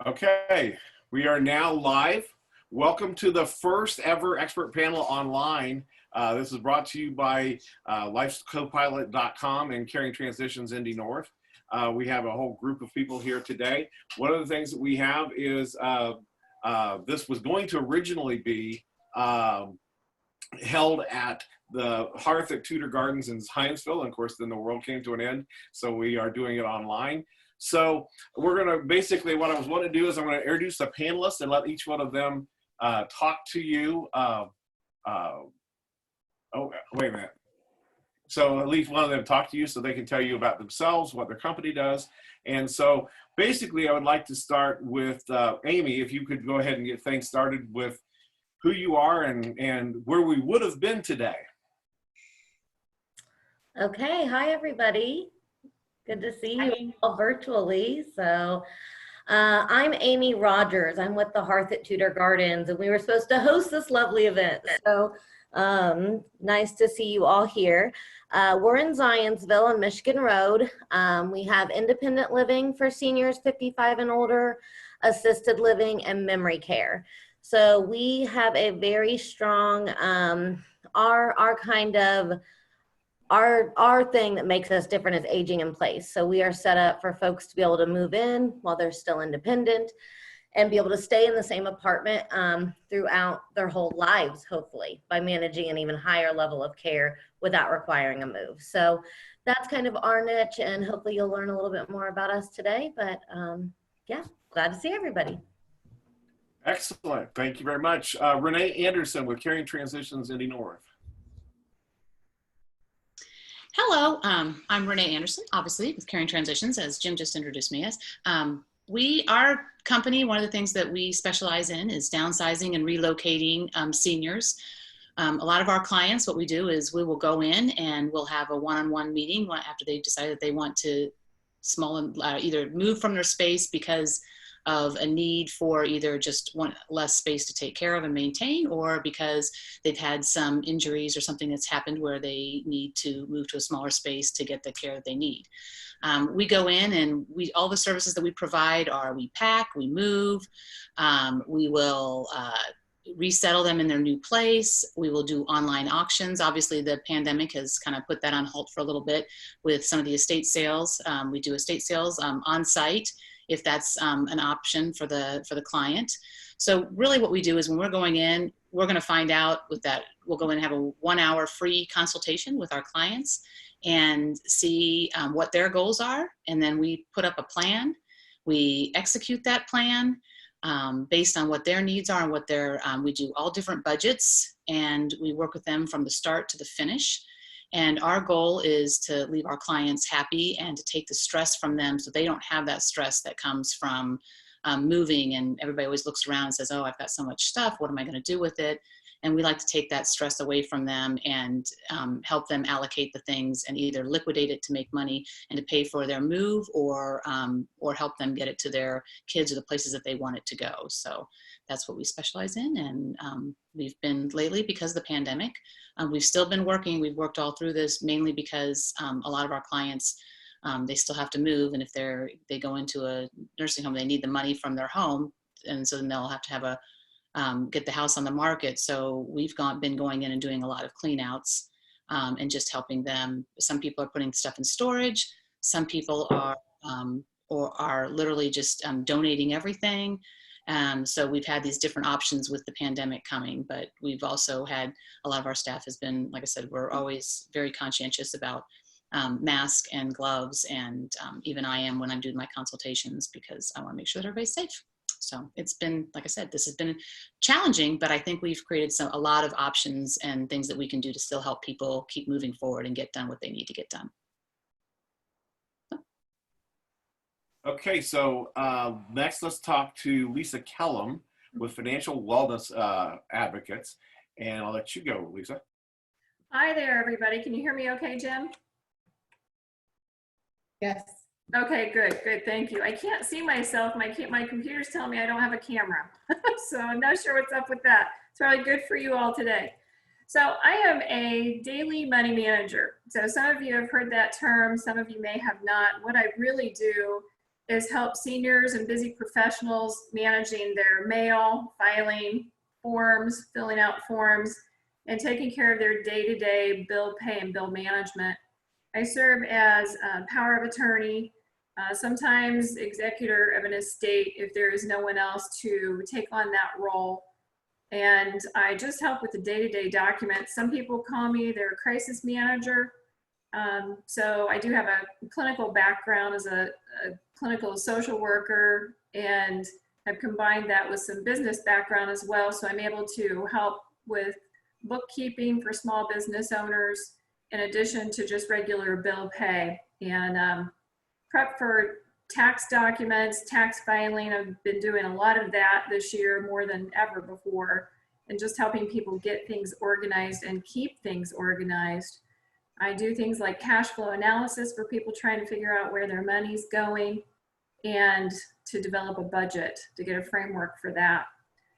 Okay, we are now live. Welcome to the first ever expert panel online. This is brought to you by lifescopilot.com and Caring Transitions Indy North. We have a whole group of people here today. One of the things that we have is this was going to originally be held at the Hearth at Tudor Gardens in Hyattsville, and of course then the world came to an end, so we are doing it online. So we're going to basically, what I was wanting to do is I'm going to introduce the panelists and let each one of them talk to you. Oh, wait a minute. So at least one of them talk to you so they can tell you about themselves, what their company does. And so basically I would like to start with Amy, if you could go ahead and get things started with who you are and where we would have been today. Okay, hi everybody. Good to see you all virtually. So I'm Amy Rodgers. I'm with the Hearth at Tudor Gardens, and we were supposed to host this lovely event. So nice to see you all here. We're in Zionsville on Michigan Road. We have independent living for seniors 55 and older, assisted living, and memory care. So we have a very strong, our thing that makes us different is aging in place. So we are set up for folks to be able to move in while they're still independent and be able to stay in the same apartment throughout their whole lives, hopefully, by managing an even higher level of care without requiring a move. So that's kind of our niche, and hopefully you'll learn a little bit more about us today. But yeah, glad to see everybody. Excellent. Thank you very much. Renee Anderson with Caring Transitions Indy North. Hello, I'm Renee Anderson, obviously, with Caring Transitions, as Jim just introduced me as. Our company, one of the things that we specialize in is downsizing and relocating seniors. A lot of our clients, what we do is we will go in and we'll have a one-on-one meeting after they've decided that they want to either move from their space because of a need for either just less space to take care of and maintain, or because they've had some injuries or something that's happened where they need to move to a smaller space to get the care that they need. We go in and all the services that we provide are we pack, we move, we will resettle them in their new place. We will do online auctions. Obviously, the pandemic has kind of put that on hold for a little bit with some of the estate sales. We do estate sales on site, if that's an option for the client. So really what we do is when we're going in, we're going to find out with that, we'll go in and have a 1 hour free consultation with our clients and see what their goals are. And then we put up a plan. We execute that plan based on what their needs are and what we do all different budgets, and we work with them from the start to the finish. And our goal is to leave our clients happy and to take the stress from them so they don't have that stress that comes from moving. And everybody always looks around and says, oh, I've got so much stuff. What am I going to do with it? And we like to take that stress away from them and help them allocate the things and either liquidate it to make money and to pay for their move, or help them get it to their kids or the places that they want it to go. So that's what we specialize in. And we've been lately, because of the pandemic, we've still been working. We've worked all through this mainly because a lot of our clients, they still have to move. And if they go into a nursing home, they need the money from their home. And so then they'll have to have get the house on the market. So we've been going in and doing a lot of clean outs and just helping them. Some people are putting stuff in storage. Some people are literally just donating everything. So we've had these different options with the pandemic coming, but we've also had a lot of our staff has been, like I said, we're always very conscientious about mask and gloves. And even I am when I'm doing my consultations, because I want to make sure that everybody's safe. So it's been, like I said, this has been challenging, but I think we've created a lot of options and things that we can do to still help people keep moving forward and get done what they need to get done. Okay, so next let's talk to Lisa Callum with Financial Wellness Advocates, and I'll let you go, Lisa. Hi there, everybody. Can you hear me okay, Jim? Yes. Okay, good, thank you. I can't see myself. My computer's telling me I don't have a camera. So I'm not sure what's up with that. It's probably good for you all today. So I am a daily money manager. So some of you have heard that term, some of you may have not. What I really do is help seniors and busy professionals managing their mail, filing forms, filling out forms, and taking care of their day-to-day bill pay and bill management. I serve as a power of attorney, sometimes executor of an estate if there is no one else to take on that role. And I just help with the day-to-day documents. Some people call me their crisis manager. So I do have a clinical background as a clinical social worker, and I've combined that with some business background as well. So I'm able to help with bookkeeping for small business owners, in addition to just regular bill pay, and prep for tax documents, tax filing. I've been doing a lot of that this year more than ever before, and just helping people get things organized and keep things organized. I do things like cash flow analysis for people trying to figure out where their money's going, and to develop a budget to get a framework for that.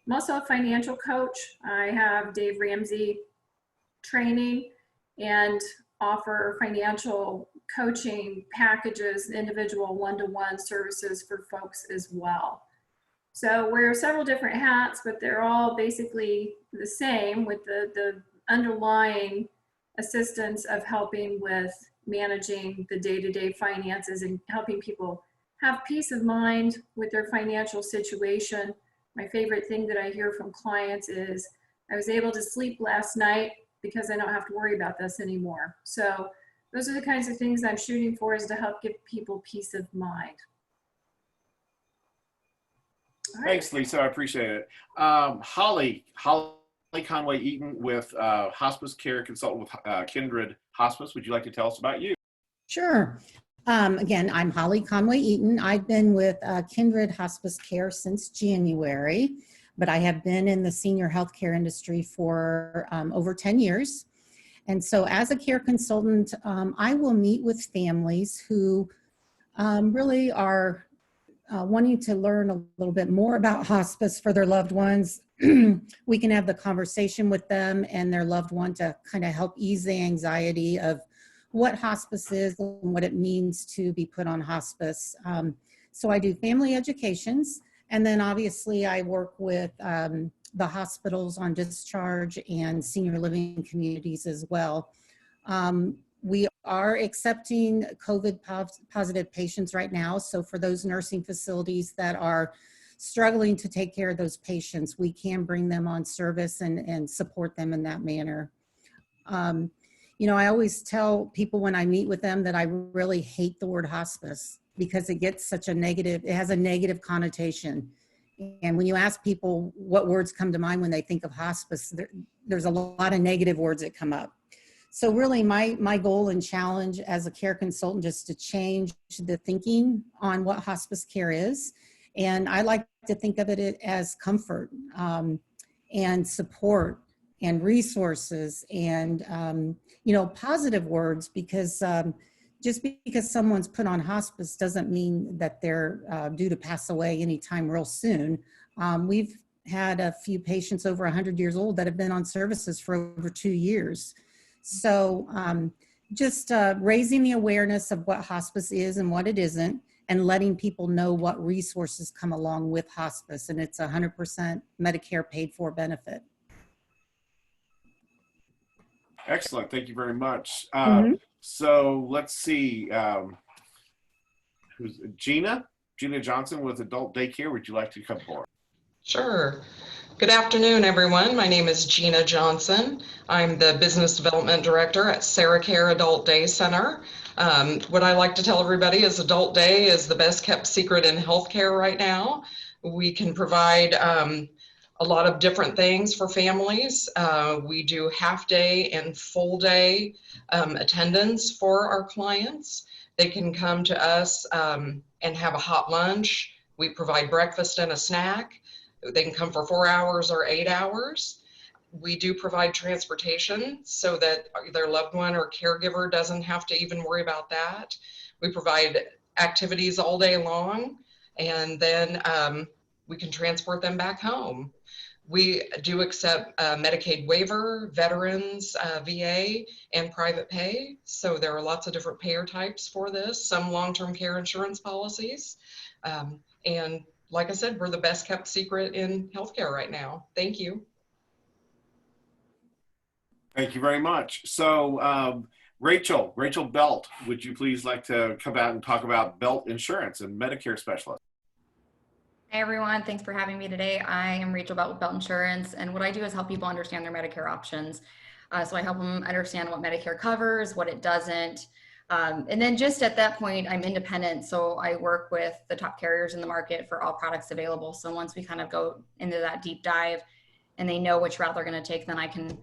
I'm also a financial coach. I have Dave Ramsey training and offer financial coaching packages, individual one-to-one services for folks as well. So wear several different hats, but they're all basically the same, with the underlying assistance of helping with managing the day-to-day finances and helping people have peace of mind with their financial situation. My favorite thing that I hear from clients is, I was able to sleep last night because I don't have to worry about this anymore. So those are the kinds of things I'm shooting for, is to help give people peace of mind. All right. Thanks, Lisa. I appreciate it. Holly Conway Eaton with hospice care consultant with Kindred Hospice. Would you like to tell us about you? Sure. Again, I'm Holly Conway Eaton. I've been with Kindred Hospice Care since January, but I have been in the senior healthcare industry for over 10 years. And so as a care consultant, I will meet with families who really are wanting to learn a little bit more about hospice for their loved ones. We can have the conversation with them and their loved one to kind of help ease the anxiety of what hospice is and what it means to be put on hospice. So I do family educations, and then obviously I work with the hospitals on discharge and senior living communities as well. We are accepting COVID positive patients right now. So for those nursing facilities that are struggling to take care of those patients, we can bring them on service and support them in that manner. You know, I always tell people when I meet with them that I really hate the word hospice because it gets such a negative, it has a negative connotation. And when you ask people what words come to mind when they think of hospice, there's a lot of negative words that come up. So really my goal and challenge as a care consultant is to change the thinking on what hospice care is. And I like to think of it as comfort and support and resources and, you know, positive words, because just because someone's put on hospice doesn't mean that they're due to pass away anytime real soon. We've had a few patients over 100 years old that have been on services for over 2 years. So just raising the awareness of what hospice is and what it isn't, and letting people know what resources come along with hospice. And it's 100% Medicare paid for benefit. Excellent. Thank you very much. So let's see. Who's Gina Johnson with Adult Daycare. Would you like to come forward? Sure. Good afternoon, everyone. My name is Gina Johnson. I'm the Business Development Director at SarahCare Adult Day Center. What I like to tell everybody is Adult Day is the best kept secret in healthcare right now. We can provide a lot of different things for families. We do half day and full day attendance for our clients. They can come to us and have a hot lunch. We provide breakfast and a snack. They can come for 4 hours or 8 hours. We do provide transportation so that their loved one or caregiver doesn't have to even worry about that. We provide activities all day long, and then we can transport them back home. We do accept Medicaid waiver, veterans, VA, and private pay. So there are lots of different payer types for this, some long-term care insurance policies. And like I said, we're the best kept secret in healthcare right now. Thank you. Thank you very much. So Rachel Belt, would you please like to come out and talk about Belt Insurance and Medicare specialist? Hey everyone, thanks for having me today. I am Rachel Belt with Belt Insurance, and what I do is help people understand their Medicare options. So I help them understand what Medicare covers, what it doesn't. And then just at that point, I'm independent, so I work with the top carriers in the market for all products available. So once we kind of go into that deep dive and they know which route they're going to take, then I can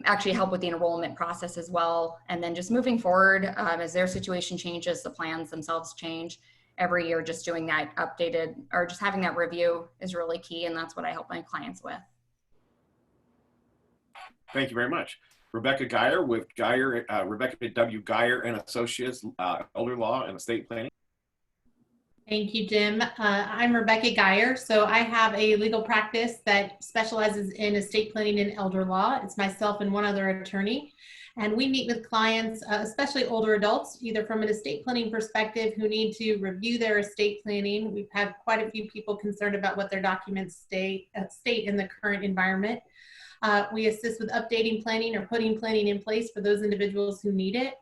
actually help with the enrollment process as well. And then just moving forward, as their situation changes, the plans themselves change every year, just doing that updated or just having that review is really key. And that's what I help my clients with. Thank you very much. Rebecca Geyer with Rebecca W. Geyer and Associates, Elder Law and Estate Planning. Thank you, Jim. I'm Rebecca Geyer. So I have a legal practice that specializes in estate planning and elder law. It's myself and one other attorney. And we meet with clients, especially older adults, either from an estate planning perspective who need to review their estate planning. We've had quite a few people concerned about what their documents state in the current environment. We assist with updating planning or putting planning in place for those individuals who need it.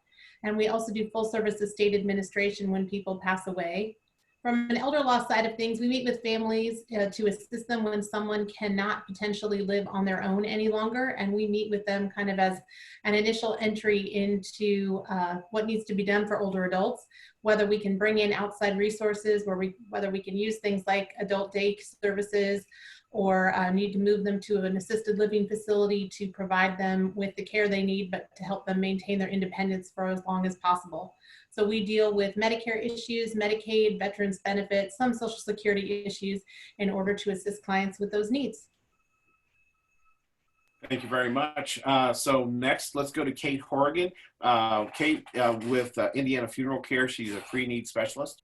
And we also do full service estate administration when people pass away. From an elder law side of things, we meet with families to assist them when someone cannot potentially live on their own any longer. And we meet with them kind of as an initial entry into what needs to be done for older adults, whether we can bring in outside resources, whether we can use things like adult day services, or need to move them to an assisted living facility to provide them with the care they need, but to help them maintain their independence for as long as possible. So we deal with Medicare issues, Medicaid, veterans benefits, some Social Security issues in order to assist clients with those needs. Thank you very much. So next, let's go to Kate Horrigan. Kate with Indiana Funeral Care. She's a pre-need specialist.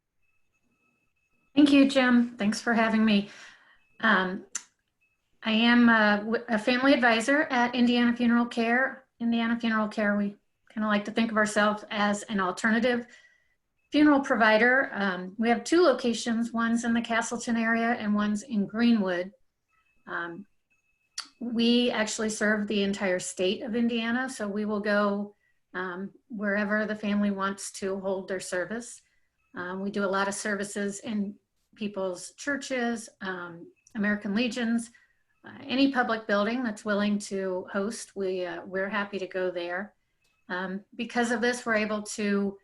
Thank you, Jim. Thanks for having me. I am a family advisor at Indiana Funeral Care. Indiana Funeral Care, we kind of like to think of ourselves as an alternative funeral provider. We have two locations, one's in the Castleton area and one's in Greenwood. We actually serve the entire state of Indiana, so we will go wherever the family wants to hold their service. We do a lot of services in people's churches, American Legions, any public building that's willing to host, we're happy to go there. Because of this, we're able to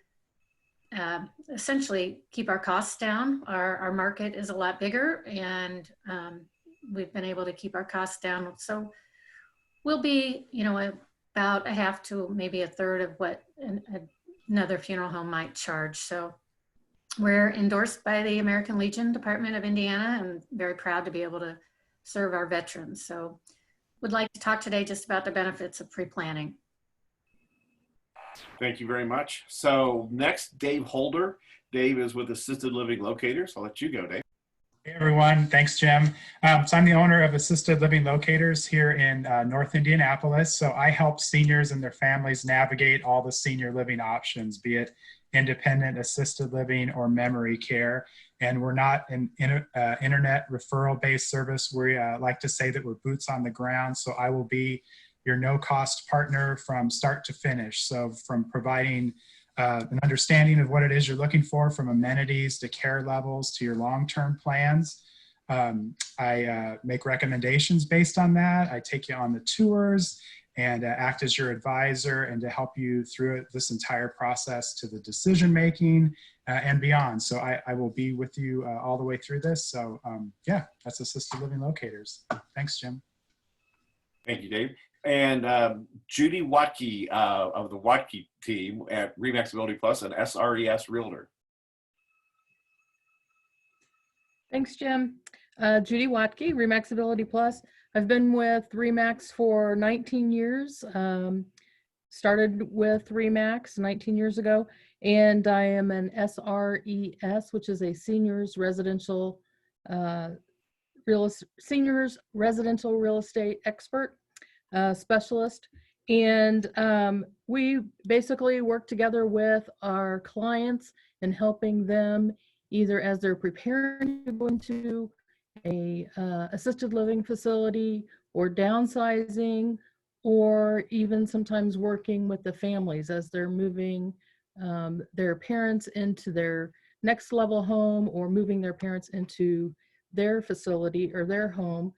essentially keep our costs down. Our market is a lot bigger, and we've been able to keep our costs down. So we'll be, about a half to maybe a third of what another funeral home might charge. So we're endorsed by the American Legion Department of Indiana, and very proud to be able to serve our veterans. So would like to talk today just about the benefits of pre-planning. Thank you very much. So next, Dave Holder. Dave is with Assisted Living Locators. I'll let you go, Dave. Hey everyone, thanks Jim. So I'm the owner of Assisted Living Locators here in North Indianapolis. So I help seniors and their families navigate all the senior living options, be it independent, assisted living, or memory care. And we're not an internet referral-based service. We like to say that we're boots on the ground. So I will be your no-cost partner from start to finish. So from providing an understanding of what it is you're looking for, from amenities to care levels to your long-term plans. I make recommendations based on that. I take you on the tours and act as your advisor and to help you through this entire process to the decision making and beyond. So I will be with you all the way through this. So yeah, that's Assisted Living Locators. Thanks, Jim. Thank you, Dave. And Judy Watke of the Watke team at Remax Ability Plus and SRES Realtor. Thanks, Jim. Judy Watke, Remax Ability Plus. I've been with Remax for 19 years. Started with Remax 19 years ago, and I am an SRES, which is a seniors residential real estate expert. Specialist, and we basically work together with our clients in helping them either as they're preparing to go into a assisted living facility or downsizing, or even sometimes working with the families as they're moving their parents into their next level home, or moving their parents into their facility or their home,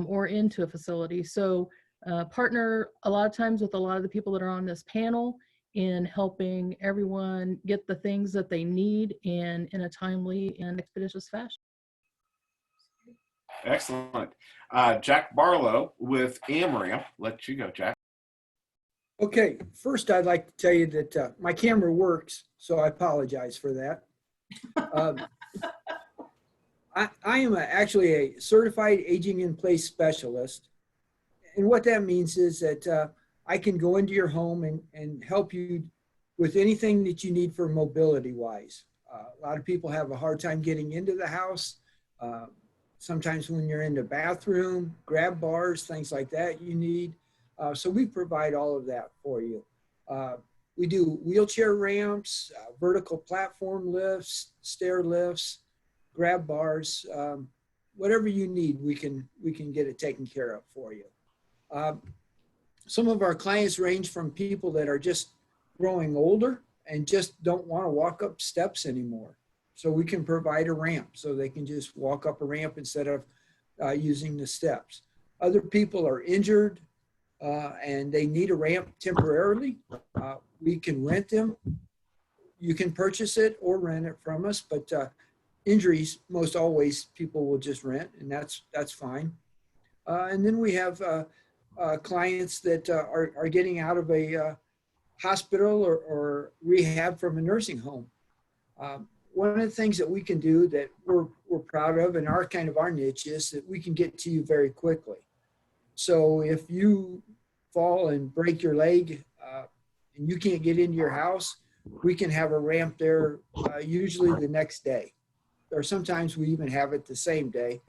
or into a facility. So partner a lot of times with a lot of the people that are on this panel in helping everyone get the things that they need in a timely and expeditious fashion. Excellent. Jack Barlow with AMRAMP. Let you go, Jack. Okay, first I'd like to tell you that my camera works, so I apologize for that. I am actually a certified aging in place specialist. And what that means is that I can go into your home and help you with anything that you need for mobility wise. A lot of people have a hard time getting into the house. Sometimes when you're in the bathroom, grab bars, things like that you need. So we provide all of that for you. We do wheelchair ramps, vertical platform lifts, stair lifts, grab bars, whatever you need, we can get it taken care of for you. Some of our clients range from people that are just growing older and just don't want to walk up steps anymore. So we can provide a ramp so they can just walk up a ramp instead of using the steps. Other people are injured and they need a ramp temporarily. We can rent them. You can purchase it or rent it from us, but injuries, most always people will just rent, and that's fine. And then we have clients that are getting out of a hospital or rehab from a nursing home. One of the things that we can do that we're proud of, and our kind of our niche, is that we can get to you very quickly. So if you fall and break your leg and you can't get into your house, we can have a ramp there usually the next day. Or sometimes we even have it the same day.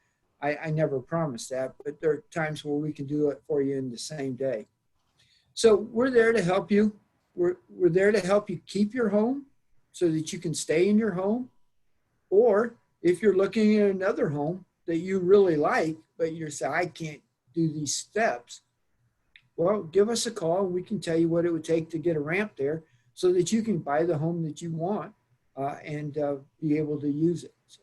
I never promise that, but there are times where we can do it for you in the same day. So we're there to help you. We're there to help you keep your home so that you can stay in your home. Or if you're looking at another home that you really like, but you say, I can't do these steps, well, give us a call and we can tell you what it would take to get a ramp there so that you can buy the home that you want and be able to use it. So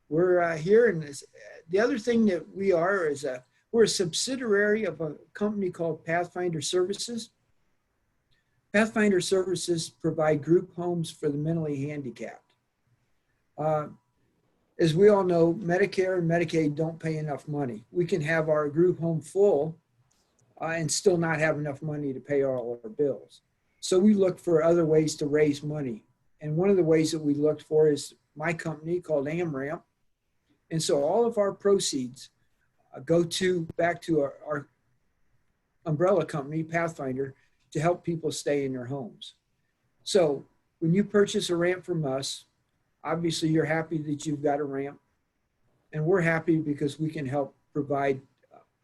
we're here in this. The other thing that we are is we're a subsidiary of a company called Pathfinder Services. Pathfinder Services provide group homes for the mentally handicapped. As we all know, Medicare and Medicaid don't pay enough money. We can have our group home full and still not have enough money to pay all our bills. So we look for other ways to raise money. And one of the ways that we looked for is my company called AMRAMP. And so all of our proceeds go back to our umbrella company, Pathfinder, to help people stay in their homes. So when you purchase a ramp from us, obviously you're happy that you've got a ramp. And we're happy because we can help provide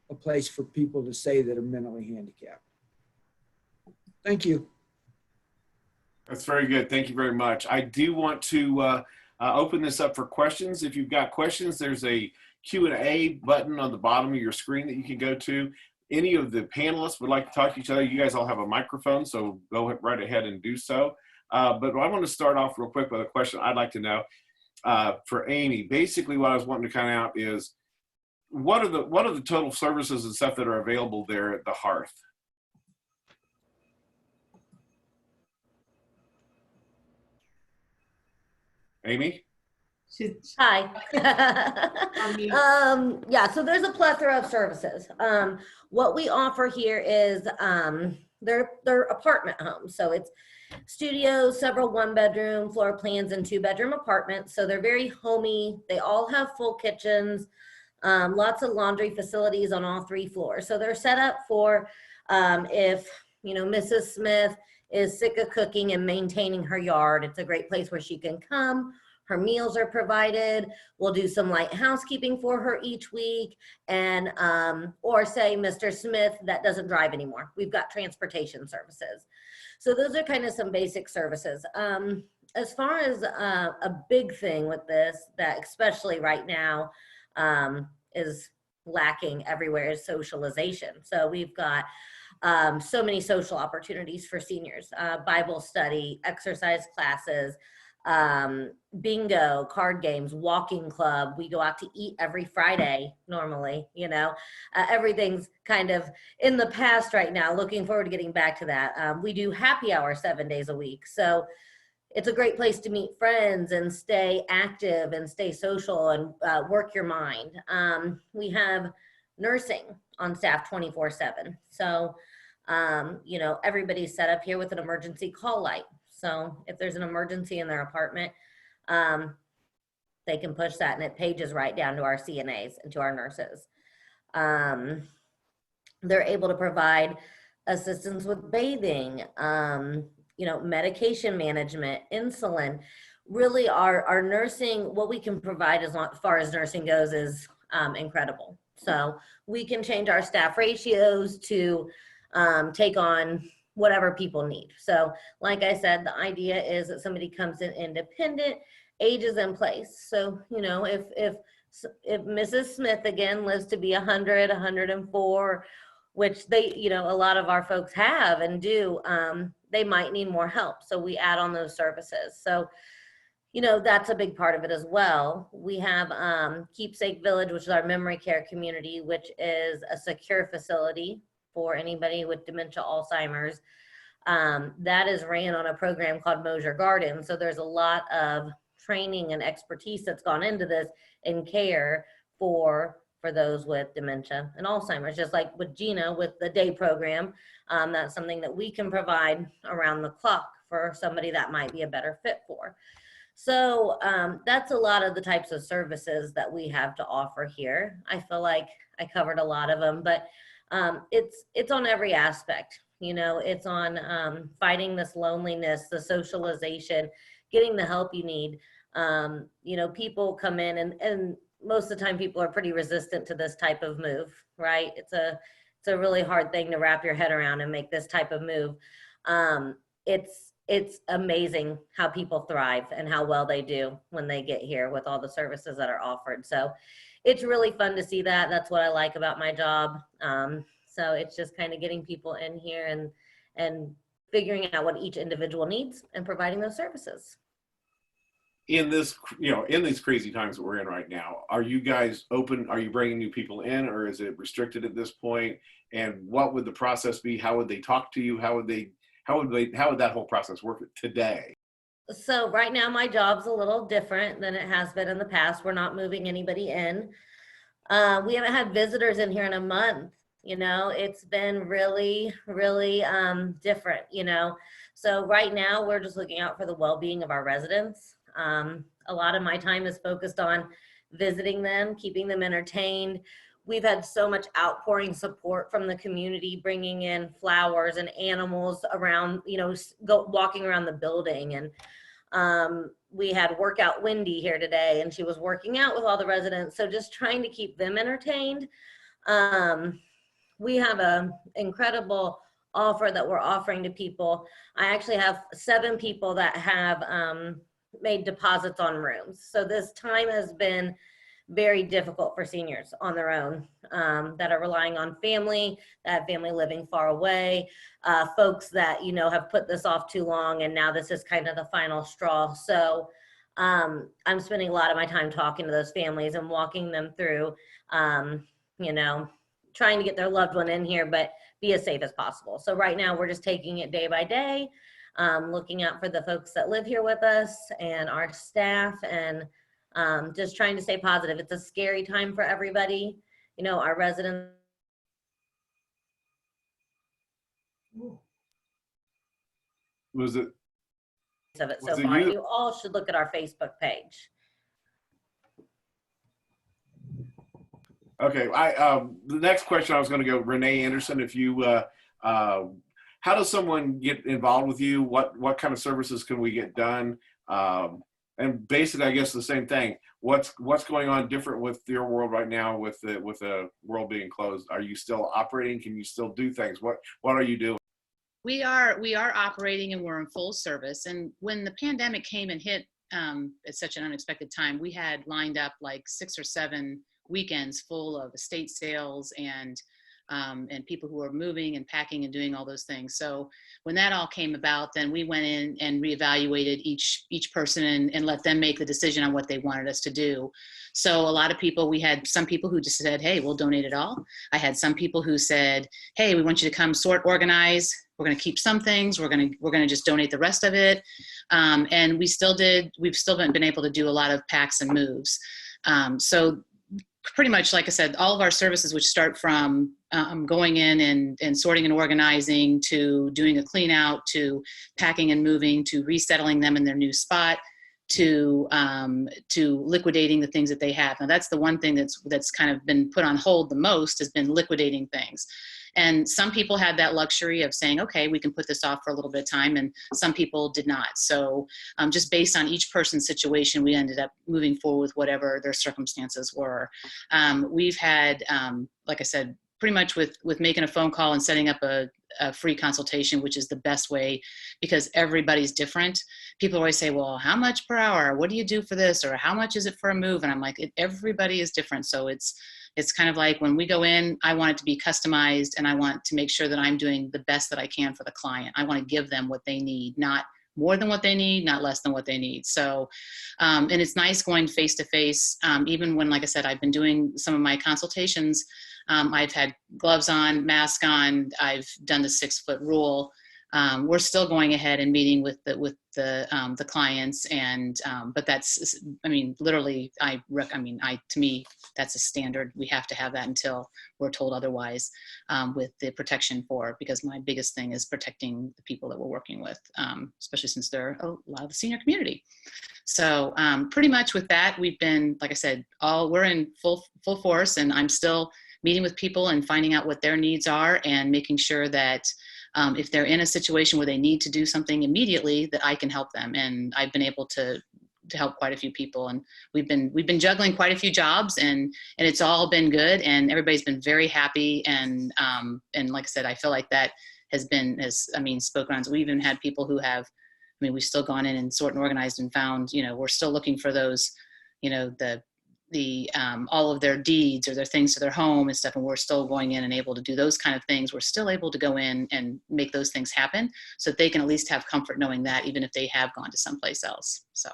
a place for people to stay that are mentally handicapped. Thank you. That's very good. Thank you very much. I do want to open this up for questions. If you've got questions, there's a Q&A button on the bottom of your screen that you can go to. Any of the panelists would like to talk to each other. You guys all have a microphone, so go right ahead and do so. But I want to start off real quick with a question I'd like to know for Amy. Basically, what I was wanting to find out is what are the total services and stuff that are available there at the Hearth? Amy? Hi. Yeah, so there's a plethora of services. What we offer here is they're apartment homes. So it's studios, several one-bedroom floor plans, and two-bedroom apartments. So they're very homey. They all have full kitchens, lots of laundry facilities on all 3 floors. So they're set up for if, Mrs. Smith is sick of cooking and maintaining her yard, it's a great place where she can come. Her meals are provided. We'll do some light housekeeping for her each week. And, or say Mr. Smith that doesn't drive anymore. We've got transportation services. So those are kind of some basic services. as far as a big thing with this, that especially right now is lacking everywhere, is socialization. So we've got so many social opportunities for seniors, Bible study, exercise classes, bingo, card games, walking club. We go out to eat every Friday normally, you know. Everything's kind of in the past right now. Looking forward to getting back to that. We do happy hour 7 days a week. So it's a great place to meet friends and stay active and stay social and work your mind. We have nursing on staff 24/7. So, you know, everybody's set up here with an emergency call light. So if there's an emergency in their apartment, they can push that and it pages right down to our CNAs and to our nurses. They're able to provide assistance with bathing, you know, medication management, insulin. Really our nursing, what we can provide as far as nursing goes is incredible. So we can change our staff ratios to take on whatever people need. So like I said, the idea is that somebody comes in independent, age is in place. So, you know, if Mrs. Smith again lives to be 100, 104, which they, you know, a lot of our folks have and do, they might need more help. So we add on those services. So, you know, that's a big part of it as well. We have Keepsake Village, which is our memory care community, which is a secure facility for anybody with dementia, Alzheimer's. That is ran on a program called Mosier Garden. So there's a lot of training and expertise that's gone into this and care for those with dementia and Alzheimer's, just like with Gina with the day program. That's something that we can provide around the clock for somebody that might be a better fit for. So that's a lot of the types of services that we have to offer here. I feel like I covered a lot of them, but it's on every aspect. You know, it's on fighting this loneliness, the socialization, getting the help you need. You know, people come in and most of the time people are pretty resistant to this type of move, right? It's a really hard thing to wrap your head around and make this type of move. It's amazing how people thrive and how well they do when they get here with all the services that are offered. So it's really fun to see that. That's what I like about my job. So it's just kind of getting people in here and figuring out what each individual needs and providing those services. In this, you know, in these crazy times that we're in right now, are you guys open? Are you bringing new people in, or is it restricted at this point? And what would the process be? How would they talk to you? How would that whole process work today? So right now my job's a little different than it has been in the past. We're not moving anybody in. We haven't had visitors in here in a month. You know, it's been really, really different, you know. So right now we're just looking out for the well-being of our residents. A lot of my time is focused on visiting them, keeping them entertained. We've had so much outpouring support from the community, bringing in flowers and animals around, you know, walking around the building. And we had Workout Wendy here today, and she was working out with all the residents. So just trying to keep them entertained. We have an incredible offer that we're offering to people. I actually have 7 people that have made deposits on rooms. So this time has been very difficult for seniors on their own, that are relying on family, that have family living far away, folks that, you know, have put this off too long and now this is kind of the final straw. So I'm spending a lot of my time talking to those families and walking them through, you know, trying to get their loved one in here, but be as safe as possible. So right now we're just taking it day by day, looking out for the folks that live here with us and our staff, and just trying to stay positive. It's a scary time for everybody. You know, our residents. Was it? Of it so far. You all should look at our Facebook page. Okay, the next question I was going to go, Renee Anderson, if you, how does someone get involved with you? What kind of services can we get done? And basically, I guess the same thing. What's going on different with your world right now with the world being closed? Are you still operating? Can you still do things? What are you doing? We are operating and we're in full service. And when the pandemic came and hit at such an unexpected time, we had lined up like 6 or 7 weekends full of estate sales and people who were moving and packing and doing all those things. So when that all came about, then we went in and reevaluated each person and let them make the decision on what they wanted us to do. So a lot of people, we had some people who just said, hey, we'll donate it all. I had some people who said, hey, we want you to come sort, organize. We're going to keep some things. We're going to just donate the rest of it. And we've still been able to do a lot of packs and moves. So pretty much, like I said, all of our services, which start from going in and sorting and organizing, to doing a clean out, to packing and moving, to resettling them in their new spot, to liquidating the things that they have. Now that's the one thing that's kind of been put on hold the most, has been liquidating things. And some people had that luxury of saying, okay, we can put this off for a little bit of time, and some people did not. So just based on each person's situation, we ended up moving forward with whatever their circumstances were. We've had, like I said, pretty much with making a phone call and setting up a free consultation, which is the best way, because everybody's different. People always say, well, how much per hour? What do you do for this? Or how much is it for a move? And I'm like, everybody is different. So it's kind of like when we go in, I want it to be customized, and I want to make sure that I'm doing the best that I can for the client. I want to give them what they need, not more than what they need, not less than what they need. So, and it's nice going face to face, even when, like I said, I've been doing some of my consultations. I've had gloves on, mask on, I've done the 6-foot rule. We're still going ahead and meeting with the clients, and but that's, I mean, literally, to me, that's a standard. We have to have that until we're told otherwise, with the protection because my biggest thing is protecting the people that we're working with, especially since they're a lot of the senior community. So pretty much with that, we've been, like I said, we're in full force, and I'm still meeting with people and finding out what their needs are, and making sure that if they're in a situation where they need to do something immediately, that I can help them. And I've been able to help quite a few people, and we've been juggling quite a few jobs, and it's all been good, and everybody's been very happy. And like I said, I feel like that has spoken on. So we even had people who have, we've still gone in and sort and organized and found, we're still looking for those, the all of their deeds or their things to their home and stuff, and we're still going in and able to do those kind of things. We're still able to go in and make those things happen, so that they can at least have comfort knowing that, even if they have gone to someplace else. So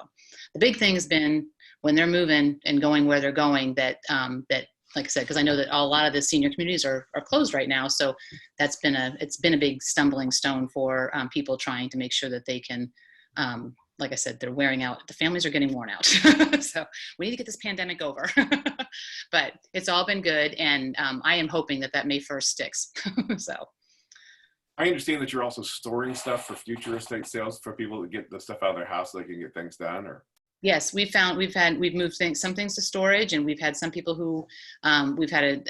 the big thing has been when they're moving and going where they're going, that like I said, because I know that a lot of the senior communities are closed right now, so it's been a big stumbling stone for people trying to make sure that they can, like I said, they're wearing out. The families are getting worn out. So we need to get this pandemic over. But it's all been good. And I am hoping that May 1st sticks. So. I understand that you're also storing stuff for future estate sales for people to get the stuff out of their house so they can get things done, or? Yes, we've moved some things to storage, and we've had some people who, we've had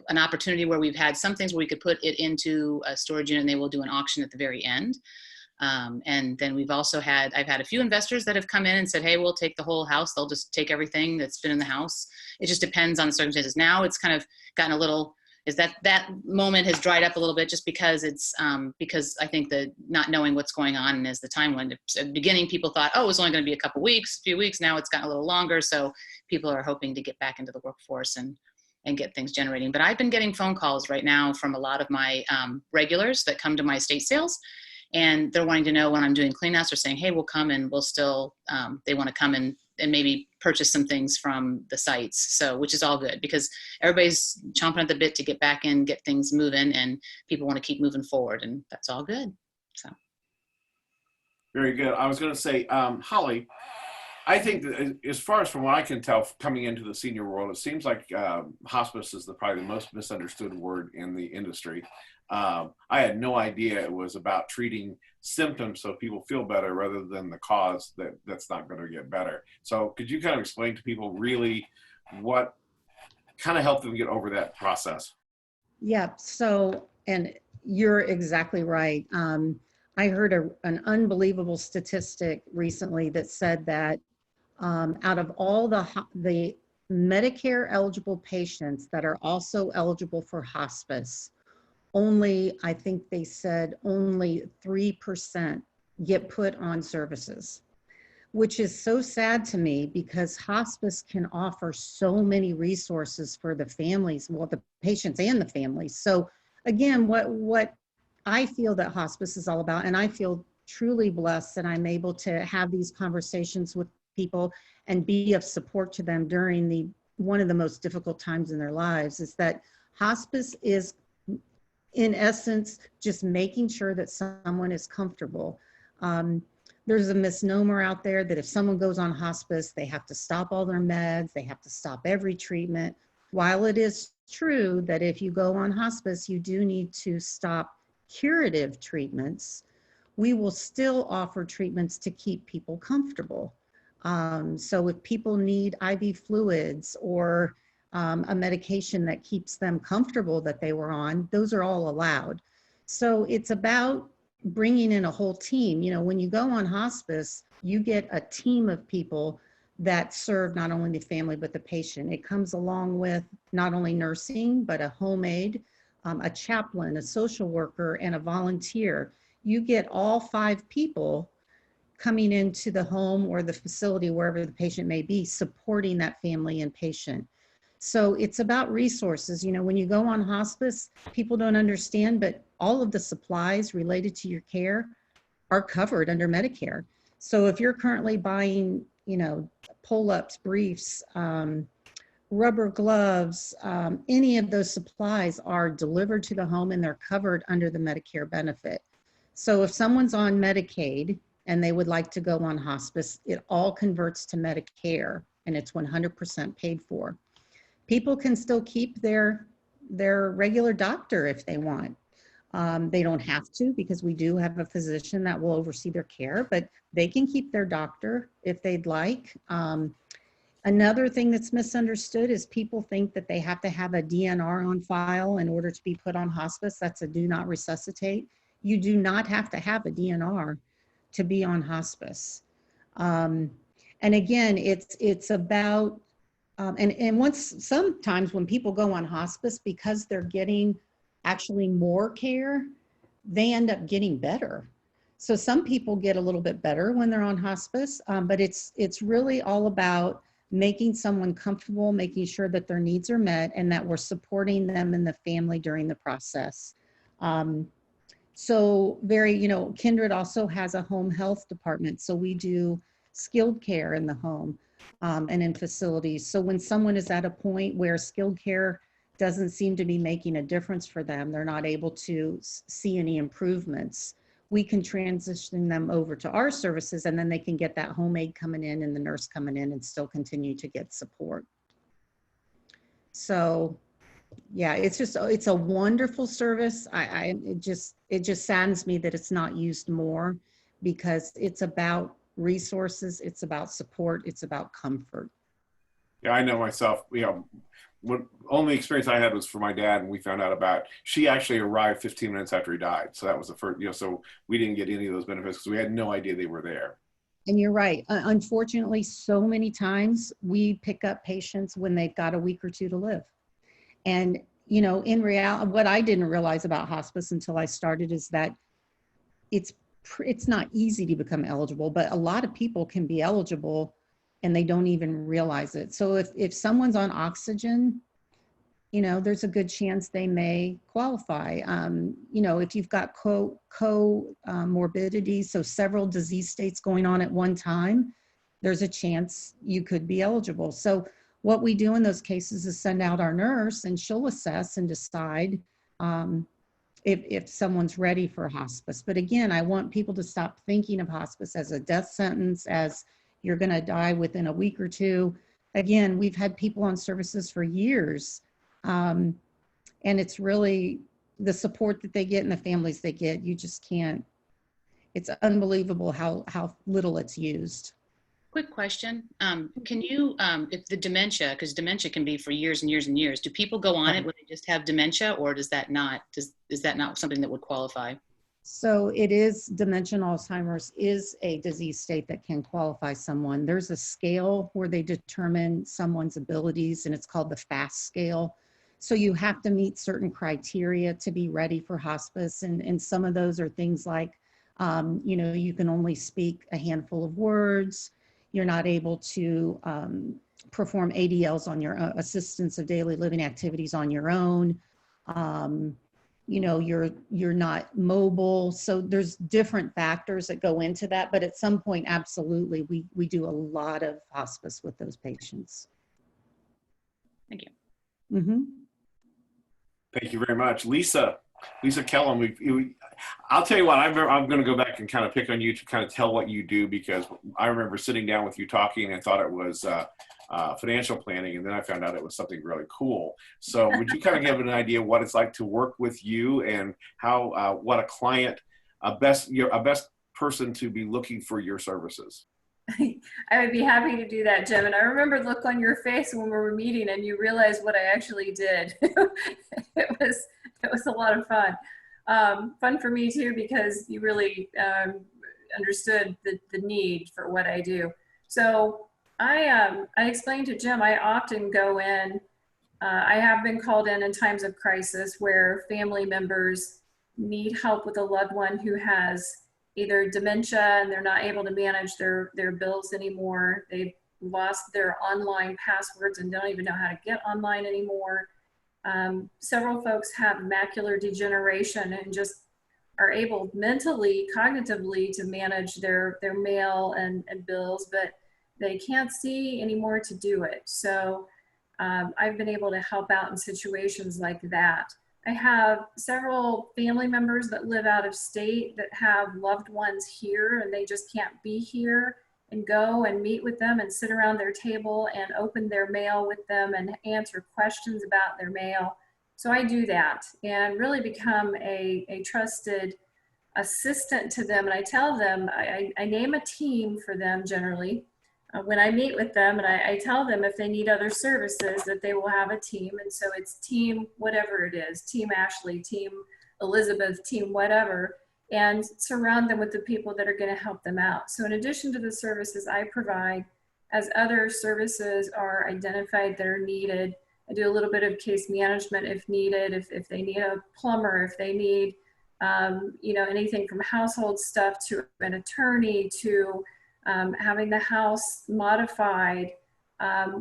an opportunity where we've had some things where we could put it into a storage unit, and they will do an auction at the very end. And then I've had a few investors that have come in and said, hey, we'll take the whole house. They'll just take everything that's been in the house. It just depends on the circumstances. Now it's kind of gotten a little, that moment has dried up a little bit, just because it's, because I think that not knowing what's going on, and as the time went, at the beginning, people thought, oh, it was only going to be a few weeks. Now it's gotten a little longer. So people are hoping to get back into the workforce and get things generating. But I've been getting phone calls right now from a lot of my regulars that come to my estate sales. And they're wanting to know when I'm doing cleanouts, or saying, hey, we'll come, and we'll still, they want to come and maybe purchase some things from the sites. So, which is all good, because everybody's chomping at the bit to get back in, get things moving, and people want to keep moving forward, and that's all good. So. Very good. I was going to say, Holly, I think that as far as from what I can tell, coming into the senior world, it seems like hospice is probably the most misunderstood word in the industry. I had no idea it was about treating symptoms so people feel better, rather than the cause that's not going to get better. So could you kind of explain to people really what kind of helped them get over that process? Yeah, so, and you're exactly right. I heard an unbelievable statistic recently that said that out of all the Medicare eligible patients that are also eligible for hospice, only, I think they said only 3% get put on services, which is so sad to me because hospice can offer so many resources for the families, well, the patients and the families. So again, what I feel that hospice is all about, and I feel truly blessed that I'm able to have these conversations with people and be of support to them during one of the most difficult times in their lives, is that hospice is, in essence, just making sure that someone is comfortable. There's a misnomer out there that if someone goes on hospice, they have to stop all their meds, they have to stop every treatment. While it is true that if you go on hospice, you do need to stop curative treatments, we will still offer treatments to keep people comfortable. So if people need IV fluids or a medication that keeps them comfortable that they were on, those are all allowed. So it's about bringing in a whole team. You know, when you go on hospice, you get a team of people that serve not only the family, but the patient. It comes along with not only nursing, but a home aide, a chaplain, a social worker, and a volunteer. You get all 5 people coming into the home or the facility, wherever the patient may be, supporting that family and patient. So it's about resources. You know, when you go on hospice, people don't understand, but all of the supplies related to your care are covered under Medicare. So if you're currently buying, you know, pull-ups, briefs, rubber gloves, any of those supplies are delivered to the home and they're covered under the Medicare benefit. So if someone's on Medicaid and they would like to go on hospice, it all converts to Medicare and it's 100% paid for. People can still keep their regular doctor if they want. They don't have to, because we do have a physician that will oversee their care, but they can keep their doctor if they'd like. Another thing that's misunderstood is people think that they have to have a DNR on file in order to be put on hospice. That's a do not resuscitate. You do not have to have a DNR to be on hospice. And again, it's about, sometimes when people go on hospice, because they're getting actually more care, they end up getting better. So some people get a little bit better when they're on hospice, but it's really all about making someone comfortable, making sure that their needs are met and that we're supporting them and the family during the process. So Kindred also has a home health department. So we do skilled care in the home and in facilities. So when someone is at a point where skilled care doesn't seem to be making a difference for them, they're not able to see any improvements, we can transition them over to our services, and then they can get that home aide coming in and the nurse coming in and still continue to get support. So yeah, it's a wonderful service. It just saddens me that it's not used more, because it's about resources, it's about support, it's about comfort. Yeah, I know myself, what only experience I had was for my dad, and we found out about, she actually arrived 15 minutes after he died. So that was the first, so we didn't get any of those benefits because we had no idea they were there. And you're right. Unfortunately, so many times we pick up patients when they've got a week or 2 to live. And, in reality, what I didn't realize about hospice until I started is that it's not easy to become eligible, but a lot of people can be eligible and they don't even realize it. So if someone's on oxygen, there's a good chance they may qualify. If you've got comorbidity, so several disease states going on at one time, there's a chance you could be eligible. So what we do in those cases is send out our nurse, and she'll assess and decide if someone's ready for hospice. But again, I want people to stop thinking of hospice as a death sentence, as you're going to die within a week or 2. Again, we've had people on services for years, and it's really the support that they get and the families they get. You just can't. It's unbelievable how little it's used. Quick question. Can you, if the dementia, because dementia can be for years and years and years, do people go on it when they just have dementia, or is that not something that would qualify? So it is, dementia and Alzheimer's is a disease state that can qualify someone. There's a scale where they determine someone's abilities, and it's called the FAST scale. So you have to meet certain criteria to be ready for hospice. And some of those are things like, you know, you can only speak a handful of words. You're not able to perform ADLs on your own, assistance of daily living activities on your own. You know, you're not mobile. So there's different factors that go into that. But at some point, absolutely, we do a lot of hospice with those patients. Thank you. Mm-hmm. Thank you very much. Lisa Callum, I'll tell you what, I'm going to go back and kind of pick on you to kind of tell what you do, because I remember sitting down with you talking and thought it was financial planning, and then I found out it was something really cool. So would you kind of give an idea what it's like to work with you, and how what a client, a best person to be looking for your services? I would be happy to do that, Jim. And I remember the look on your face when we were meeting and you realized what I actually did. It was a lot of fun. Fun for me too, because you really understood the need for what I do. So I explained to Jim, I often go in, I have been called in times of crisis where family members need help with a loved one who has either dementia and they're not able to manage their bills anymore. They've lost their online passwords and don't even know how to get online anymore. Several folks have macular degeneration and just are able mentally, cognitively to manage their mail and bills, but they can't see anymore to do it. So I've been able to help out in situations like that. I have several family members that live out of state that have loved ones here and they just can't be here, and go and meet with them and sit around their table and open their mail with them and answer questions about their mail. So I do that and really become a trusted assistant to them. And I tell them, I name a team for them generally. When I meet with them, and I tell them if they need other services that they will have a team. And so it's team whatever it is, team Ashley, team Elizabeth, team whatever, and surround them with the people that are going to help them out. So in addition to the services I provide, as other services are identified that are needed, I do a little bit of case management if needed, if they need a plumber, if they need you know, anything from household stuff to an attorney to having the house modified,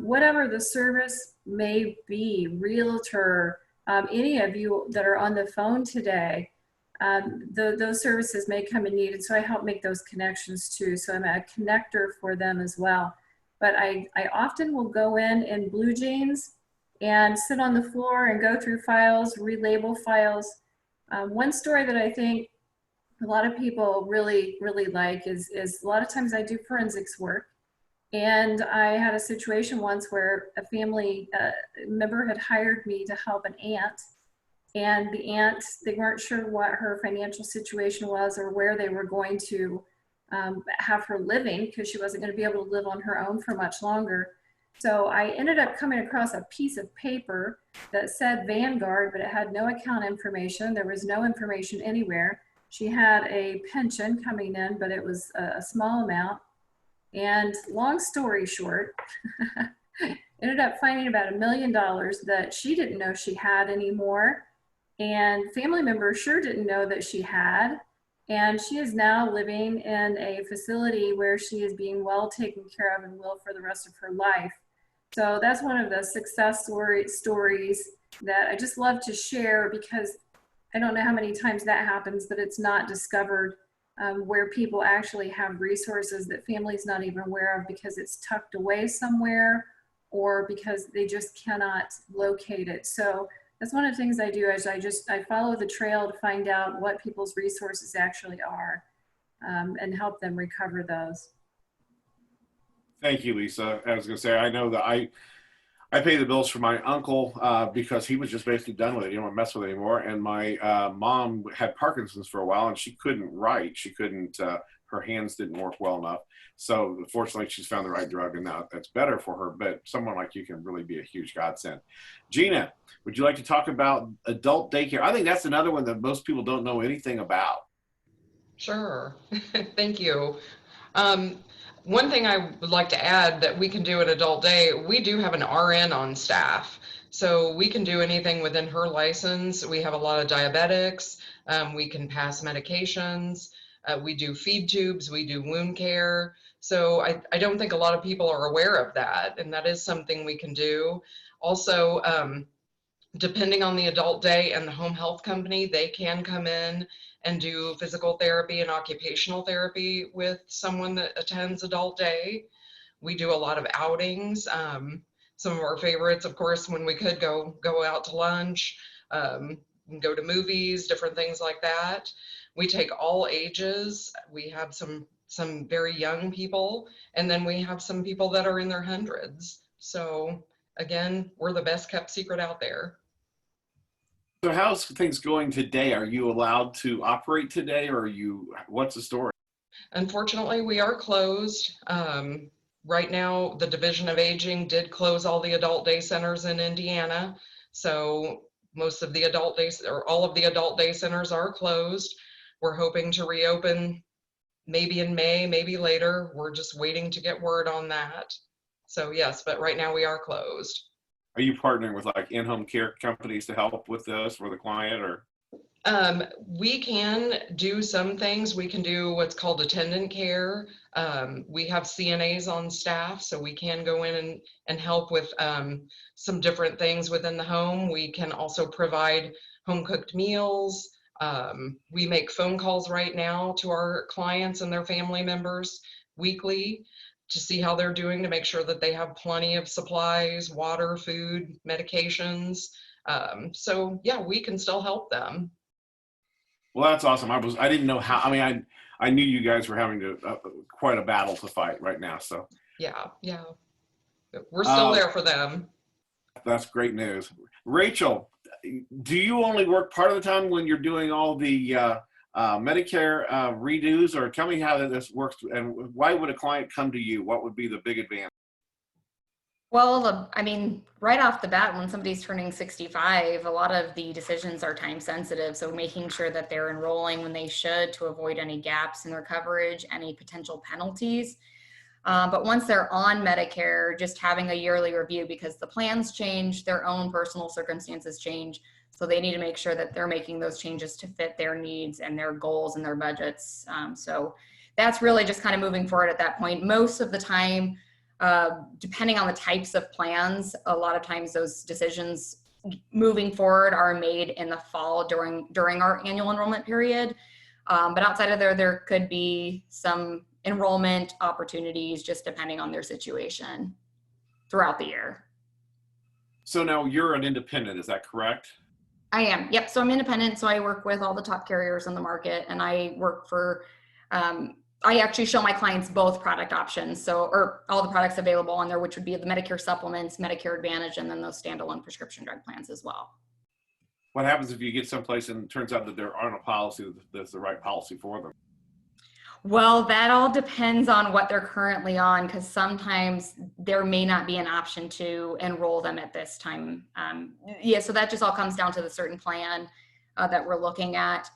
whatever the service may be, realtor, any of you that are on the phone today, those services may come in needed. So I help make those connections too. So I'm a connector for them as well. But I often will go in blue jeans and sit on the floor and go through files, relabel files. One story that I think a lot of people really like is a lot of times I do forensics work. And I had a situation once where a family member had hired me to help an aunt. And the aunt, they weren't sure what her financial situation was or where they were going to have her living, because she wasn't going to be able to live on her own for much longer. So I ended up coming across a piece of paper that said Vanguard, but it had no account information. There was no information anywhere. She had a pension coming in, but it was a small amount. And long story short, ended up finding about $1 million that she didn't know she had anymore. And family members sure didn't know that she had. And she is now living in a facility where she is being well taken care of and will for the rest of her life. So that's one of the success stories that I just love to share, because I don't know how many times that happens that it's not discovered, where people actually have resources that families not even aware of because it's tucked away somewhere or because they just cannot locate it. So that's one of the things I do, is I follow the trail to find out what people's resources actually are, and help them recover those. Thank you, Lisa. I was going to say, I know that I pay the bills for my uncle because he was just basically done with it. He didn't want to mess with it anymore. And my mom had Parkinson's for a while, and she couldn't write. She couldn't, her hands didn't work well enough. So fortunately, she's found the right drug, and now that's better for her. But someone like you can really be a huge godsend. Gina, would you like to talk about adult daycare? I think that's another one that most people don't know anything about. Sure. Thank you. One thing I would like to add that we can do at Adult Day, we do have an RN on staff. So we can do anything within her license. We have a lot of diabetics. We can pass medications. We do feed tubes. We do wound care. So I don't think a lot of people are aware of that. And that is something we can do. Also, depending on the adult day and the home health company, they can come in and do physical therapy and occupational therapy with someone that attends adult day. We do a lot of outings. Some of our favorites, of course, when we could go out to lunch, go to movies, different things like that. We take all ages. We have some very young people, and then we have some people that are in their hundreds. So again, we're the best kept secret out there. So how's things going today? Are you allowed to operate today, or what's the story? Unfortunately, we are closed. Right now, the Division of Aging did close all the adult day centers in Indiana. So most of the adult days, or all of the adult day centers are closed. We're hoping to reopen maybe in May, maybe later. We're just waiting to get word on that. So yes, but right now we are closed. Are you partnering with like in-home care companies to help with this for the client, or? We can do some things. We can do what's called attendant care. We have CNAs on staff, so we can go in and help with some different things within the home. We can also provide home cooked meals. We make phone calls right now to our clients and their family members weekly to see how they're doing, to make sure that they have plenty of supplies, water, food, medications. So yeah, we can still help them. Well, that's awesome. I didn't know how. I mean, I knew you guys were having quite a battle to fight right now. So yeah, we're still there for them. That's great news. Rachel, do you only work part of the time when you're doing all the Medicare redos, or tell me how this works, and why would a client come to you? What would be the big advantage? Well, I mean, right off the bat, when somebody's turning 65, a lot of the decisions are time sensitive. So making sure that they're enrolling when they should to avoid any gaps in their coverage, any potential penalties. But once they're on Medicare, just having a yearly review, because the plans change, their own personal circumstances change. So they need to make sure that they're making those changes to fit their needs and their goals and their budgets. So that's really just kind of moving forward at that point. Most of the time, depending on the types of plans, a lot of times those decisions moving forward are made in the fall during our annual enrollment period. But outside of there could be some enrollment opportunities just depending on their situation throughout the year. So now you're an independent, is that correct? I am. Yep. So I'm independent. So I work with all the top carriers in the market, and I work for, I actually show my clients both product options. So, or all the products available on there, which would be the Medicare supplements, Medicare Advantage, and then those standalone prescription drug plans as well. What happens if you get someplace and it turns out that there aren't a policy that's the right policy for them? Well, that all depends on what they're currently on, because sometimes there may not be an option to enroll them at this time. So that just all comes down to the certain plan that we're looking at.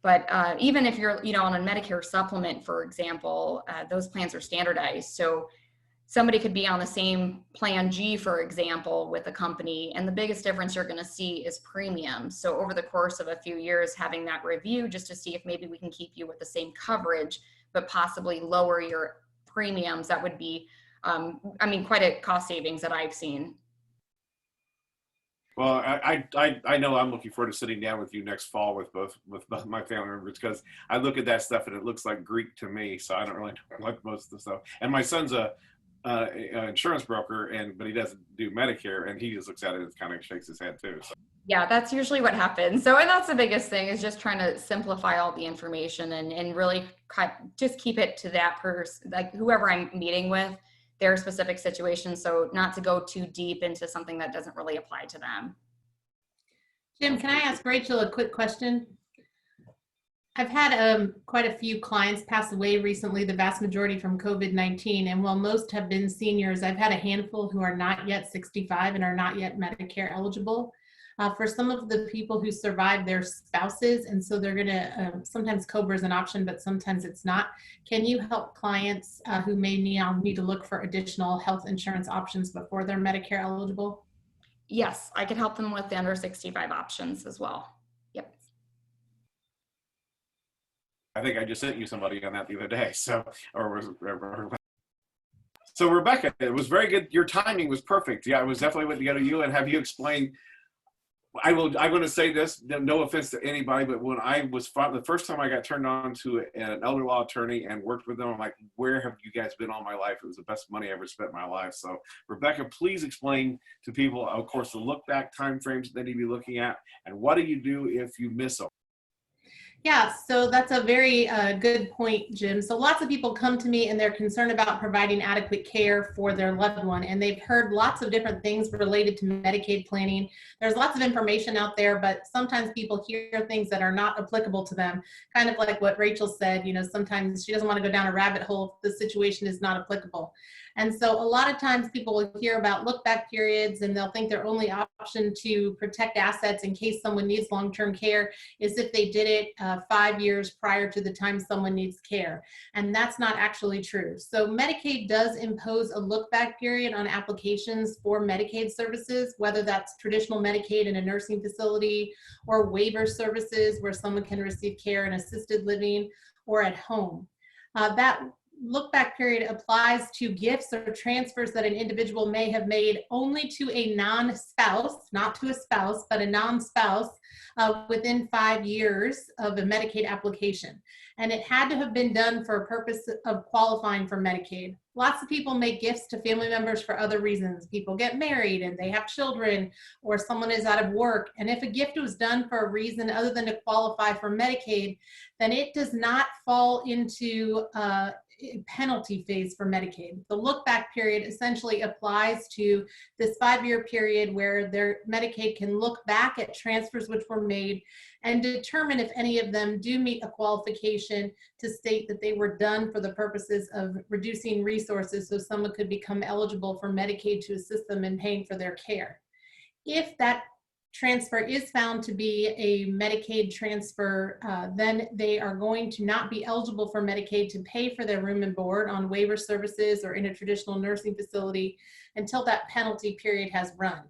But even if you're, on a Medicare supplement, for example, those plans are standardized. So somebody could be on the same plan G, for example, with a company, and the biggest difference you're going to see is premium. So over the course of a few years, having that review just to see if maybe we can keep you with the same coverage, but possibly lower your premiums, that would be, quite a cost savings that I've seen. Well, I know I'm looking forward to sitting down with you next fall with both my family members, because I look at that stuff and it looks like Greek to me. So I don't really like most of the stuff. And my son's an insurance broker, but he doesn't do Medicare, and he just looks at it and kind of shakes his head too. So. Yeah, that's usually what happens. So, and that's the biggest thing, is just trying to simplify all the information and really just keep it to that person, like whoever I'm meeting with, their specific situation. So not to go too deep into something that doesn't really apply to them. Jim, can I ask Rachel a quick question? I've had quite a few clients pass away recently, the vast majority from COVID-19. And while most have been seniors, I've had a handful who are not yet 65 and are not yet Medicare eligible. For some of the people who survive their spouses, and so they're gonna, sometimes COBRA is an option, but sometimes it's not. Can you help clients who may need to look for additional health insurance options before they're Medicare eligible? Yes, I could help them with the under 65 options as well. Yep. I think I just sent you somebody on that the other day. So, so Rebecca, it was very good. Your timing was perfect. Yeah, I was definitely going to go to you and have you explain. I'm going to say this, no offense to anybody, but when I was, the first time I got turned on to an elder law attorney and worked with them, I'm like, where have you guys been all my life? It was the best money I ever spent in my life. So Rebecca, please explain to people, of course, the look back timeframes they need to be looking at, and what do you do if you miss them? Yeah, so that's a very good point, Jim. So lots of people come to me and they're concerned about providing adequate care for their loved one, and they've heard lots of different things related to Medicaid planning. There's lots of information out there, but sometimes people hear things that are not applicable to them. Kind of like what Rachel said, you know, sometimes she doesn't want to go down a rabbit hole if the situation is not applicable. And so a lot of times people will hear about look back periods and they'll think their only option to protect assets in case someone needs long-term care is if they did it 5 years prior to the time someone needs care. And that's not actually true. So Medicaid does impose a look back period on applications for Medicaid services, whether that's traditional Medicaid in a nursing facility or waiver services where someone can receive care in assisted living or at home. That look back period applies to gifts or transfers that an individual may have made only to a non-spouse, not to a spouse, but a non-spouse within 5 years of a Medicaid application. And it had to have been done for a purpose of qualifying for Medicaid. Lots of people make gifts to family members for other reasons. People get married and they have children, or someone is out of work. And if a gift was done for a reason other than to qualify for Medicaid, then it does not fall into penalty phase for Medicaid. The look back period essentially applies to this 5-year period where their Medicaid can look back at transfers which were made and determine if any of them do meet a qualification to state that they were done for the purposes of reducing resources so someone could become eligible for Medicaid to assist them in paying for their care. If that transfer is found to be a Medicaid transfer, then they are going to not be eligible for Medicaid to pay for their room and board on waiver services or in a traditional nursing facility until that penalty period has run.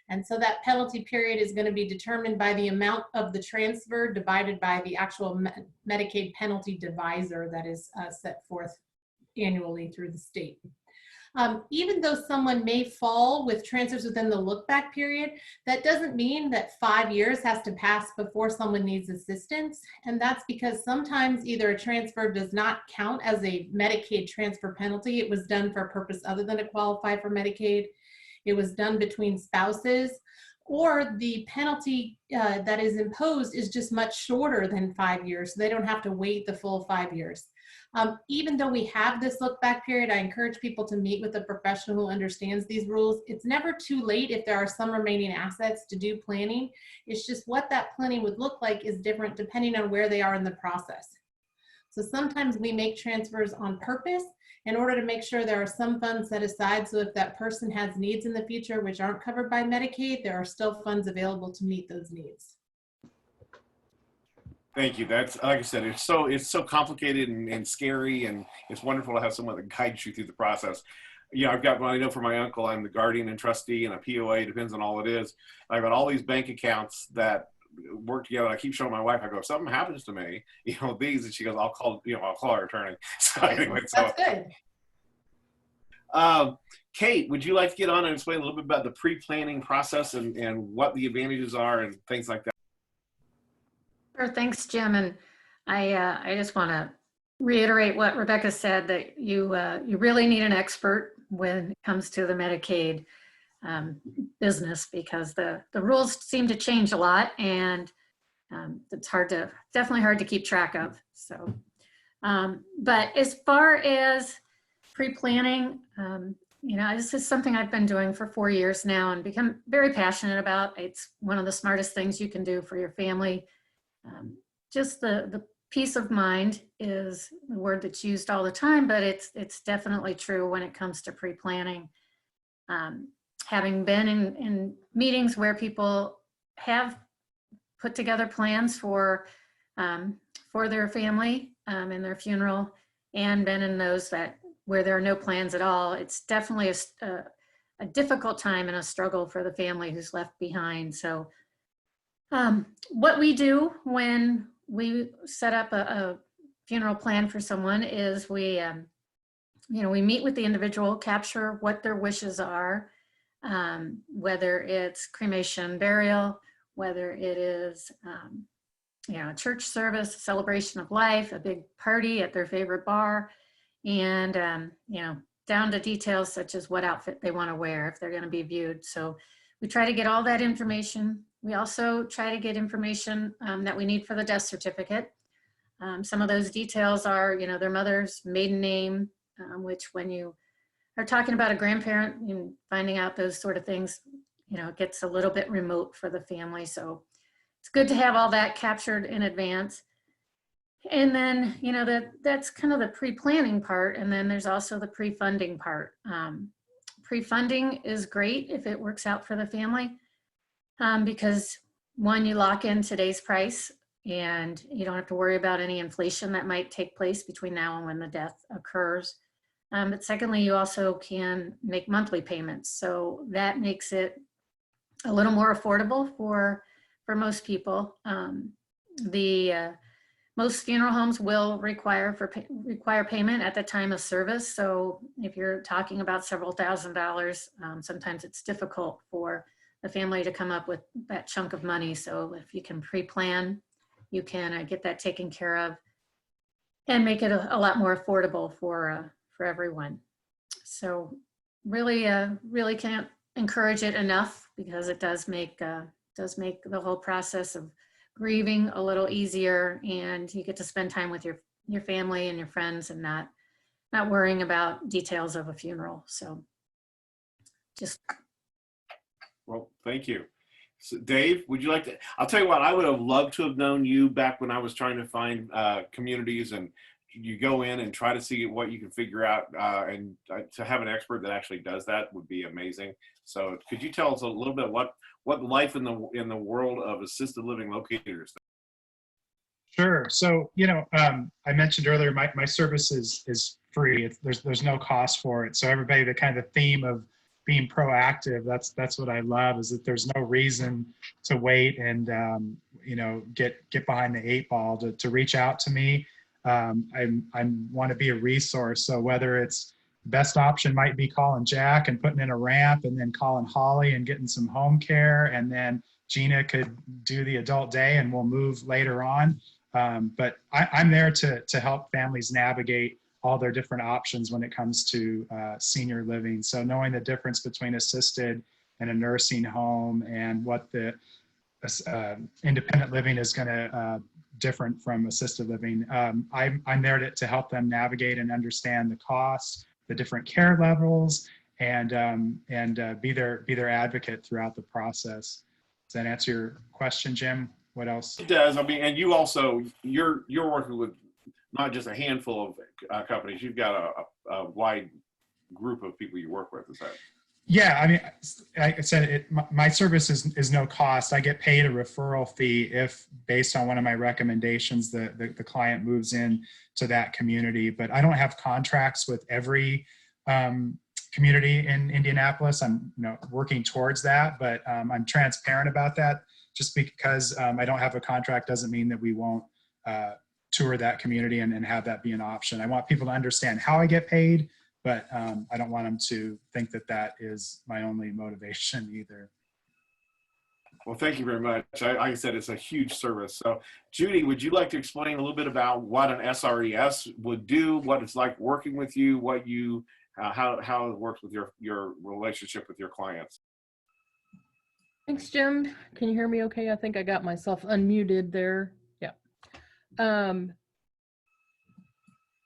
And so that penalty period is going to be determined by the amount of the transfer divided by the actual Medicaid penalty divisor that is set forth annually through the state. Even though someone may fall with transfers within the look back period, that doesn't mean that 5 years has to pass before someone needs assistance. And that's because sometimes either a transfer does not count as a Medicaid transfer penalty. It was done for a purpose other than to qualify for Medicaid. It was done between spouses, or the penalty that is imposed is just much shorter than 5 years. So they don't have to wait the full 5 years. Even though we have this look back period, I encourage people to meet with a professional who understands these rules. It's never too late if there are some remaining assets to do planning. It's just what that planning would look like is different depending on where they are in the process. So sometimes we make transfers on purpose in order to make sure there are some funds set aside so if that person has needs in the future which aren't covered by Medicaid, there are still funds available to meet those needs. Thank you. That's, like I said, it's so complicated and scary, and it's wonderful to have someone that guides you through the process. You know, I know for my uncle, I'm the guardian and trustee and a POA, depends on all it is. I've got all these bank accounts that work together. I keep showing my wife, I go, if something happens to me, you know, these, and she goes, I'll call our attorney. So anyway, that's good. Kate, would you like to get on and explain a little bit about the pre-planning process and what the advantages are and things like that? Sure, thanks, Jim. And I just want to reiterate what Rebecca said, that you really need an expert when it comes to the Medicaid business, because the rules seem to change a lot, and it's definitely hard to keep track of. So, but as far as pre-planning, you know, this is something I've been doing for 4 years now and become very passionate about. It's one of the smartest things you can do for your family. Just the peace of mind is the word that's used all the time, but it's definitely true when it comes to pre-planning. Having been in meetings where people have put together plans for their family and their funeral, and been in those where there are no plans at all, it's definitely a a difficult time and a struggle for the family who's left behind. So what we do when we set up a funeral plan for someone is we meet with the individual, capture what their wishes are, whether it's cremation, burial, whether it is, a church service, a celebration of life, a big party at their favorite bar, and, down to details such as what outfit they want to wear if they're going to be viewed. So we try to get all that information. We also try to get information that we need for the death certificate. Some of those details are, their mother's maiden name, which when you are talking about a grandparent and finding out those sort of things, it gets a little bit remote for the family. So it's good to have all that captured in advance. And then, that's kind of the pre-planning part. And then there's also the pre-funding part. Pre-funding is great if it works out for the family because one, you lock in today's price and you don't have to worry about any inflation that might take place between now and when the death occurs. But secondly, you also can make monthly payments. So that makes it a little more affordable for most people. Most funeral homes will require payment at the time of service. So if you're talking about several $1,000s, sometimes it's difficult for the family to come up with that chunk of money. So if you can pre-plan, you can get that taken care of and make it a lot more affordable for everyone. So really can't encourage it enough because it does make the whole process of grieving a little easier, and you get to spend time with your family and your friends and not worrying about details of a funeral. So Well, thank you. So Dave, would you like to, I'll tell you what, I would have loved to have known you back when I was trying to find communities, and you go in and try to see what you can figure out, and to have an expert that actually does that would be amazing. So could you tell us a little bit what life in the world of assisted living locators? Sure. So, I mentioned earlier, my service is free. There's no cost for it. So everybody, the kind of theme of being proactive, that's what I love, is that there's no reason to wait and, get behind the 8 ball to reach out to me. I want to be a resource. So whether it's best option might be calling Jack and putting in a ramp, and then calling Holly and getting some home care, and then Gina could do the adult day and we'll move later on. But I'm there to help families navigate all their different options when it comes to senior living. So knowing the difference between assisted and a nursing home, and what the independent living is going to different from assisted living. I'm there to help them navigate and understand the costs, the different care levels, and be their advocate throughout the process. Does that answer your question, Jim? What else? It does. I mean, and you also, you're working with not just a handful of companies. You've got a wide group of people you work with. Is that? Yeah, I mean, like I said, my service is no cost. I get paid a referral fee if, based on one of my recommendations, the client moves in to that community. But I don't have contracts with every community in Indianapolis. I'm working towards that, but I'm transparent about that. Just because I don't have a contract doesn't mean that we won't tour that community and have that be an option. I want people to understand how I get paid, but I don't want them to think that is my only motivation either. Well, thank you very much. Like I said, it's a huge service. So Judy, would you like to explain a little bit about what an SRES would do, what it's like working with you, what you, how it works with your relationship with your clients? Thanks, Jim. Can you hear me okay? I think I got myself unmuted there. Yeah.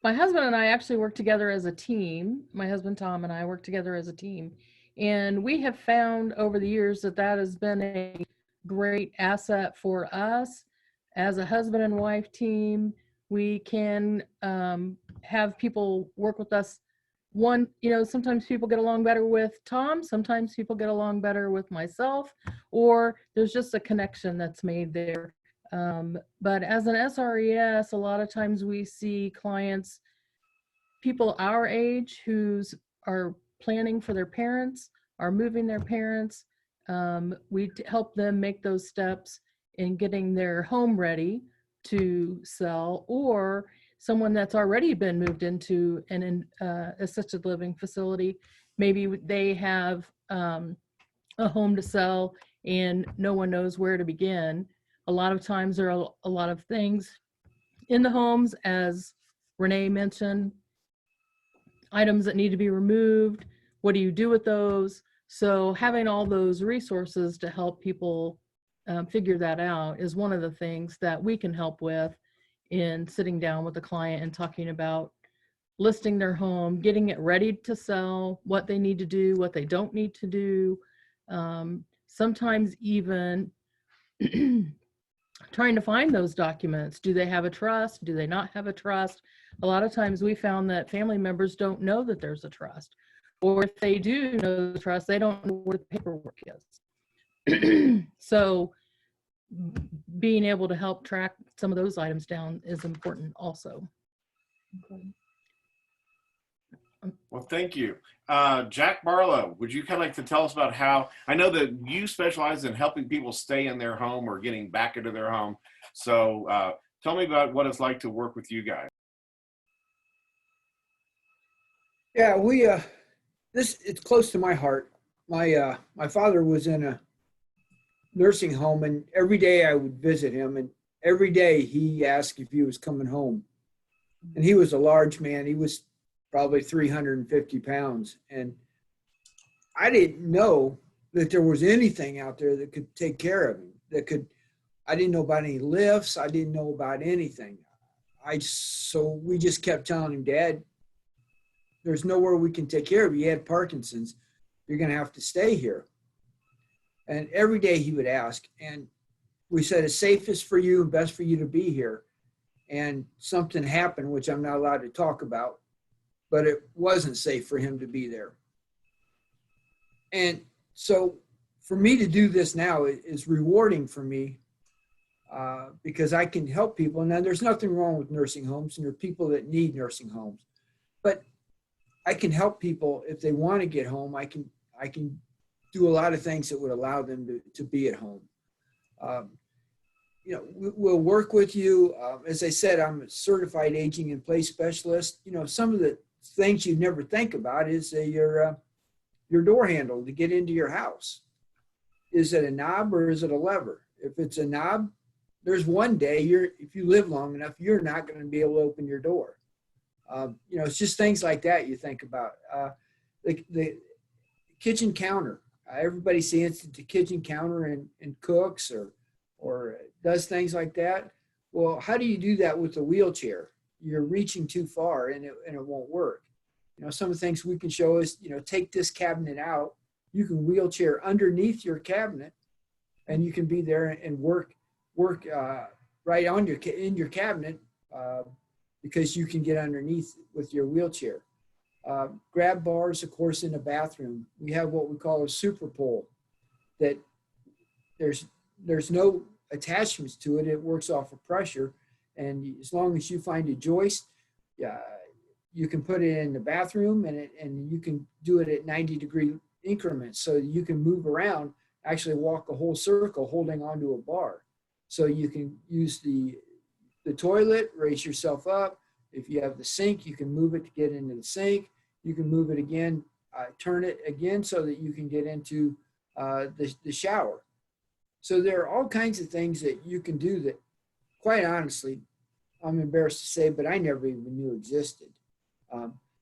My husband and I actually work together as a team. My husband, Tom, and I work together as a team. And we have found over the years that has been a great asset for us as a husband and wife team. We can have people work with us. Sometimes people get along better with Tom, sometimes people get along better with myself, or there's just a connection that's made there. But as an SRES, a lot of times we see clients, people our age who are planning for their parents, are moving their parents. We help them make those steps in getting their home ready to sell, or someone that's already been moved into an assisted living facility. Maybe they have a home to sell and no one knows where to begin. A lot of times there are a lot of things in the homes, as Renee mentioned, items that need to be removed. What do you do with those? So having all those resources to help people figure that out is one of the things that we can help with in sitting down with the client and talking about listing their home, getting it ready to sell, what they need to do, what they don't need to do. Sometimes even trying to find those documents. Do they have a trust? Do they not have a trust? A lot of times we found that family members don't know that there's a trust. Or if they do know the trust, they don't know where the paperwork is. So being able to help track some of those items down is important also. Okay. Well, thank you. Jack Barlow, would you kind of like to tell us about how, I know that you specialize in helping people stay in their home or getting back into their home. So tell me about what it's like to work with you guys. Yeah, it's close to my heart. My father was in a nursing home, and every day I would visit him, and every day he asked if he was coming home. And he was a large man. He was probably 350 pounds. And I didn't know that there was anything out there that could take care of him, I didn't know about any lifts. I didn't know about anything. So we just kept telling him, Dad, there's nowhere we can take care of you. You had Parkinson's. You're going to have to stay here. And every day he would ask, and we said, it's safest for you and best for you to be here. And something happened, which I'm not allowed to talk about, but it wasn't safe for him to be there. And so for me to do this now is rewarding for me because I can help people. Now, there's nothing wrong with nursing homes, and there are people that need nursing homes. But I can help people if they want to get home. I can do a lot of things that would allow them to be at home. We'll work with you. As I said, I'm a certified aging in place specialist. Some of the things you never think about is your door handle to get into your house. Is it a knob or is it a lever? If it's a knob, there's one day if you live long enough, you're not going to be able to open your door. It's just things like that you think about. The kitchen counter. Everybody sees the kitchen counter and cooks or does things like that. Well, how do you do that with a wheelchair? You're reaching too far and it won't work. Some of the things we can show is, take this cabinet out. You can wheelchair underneath your cabinet, and you can be there and work right on in your cabinet because you can get underneath with your wheelchair. Grab bars, of course, in the bathroom. We have what we call a super pole that there's no attachments to it. It works off of pressure. And as long as you find a joist, you can put it in the bathroom and you can do it at 90-degree increments. So you can move around, actually walk a whole circle holding onto a bar. So you can use the toilet, raise yourself up. If you have the sink, you can move it to get into the sink. You can move it again, turn it again so that you can get into the shower. So there are all kinds of things that you can do that, quite honestly, I'm embarrassed to say, but I never even knew existed.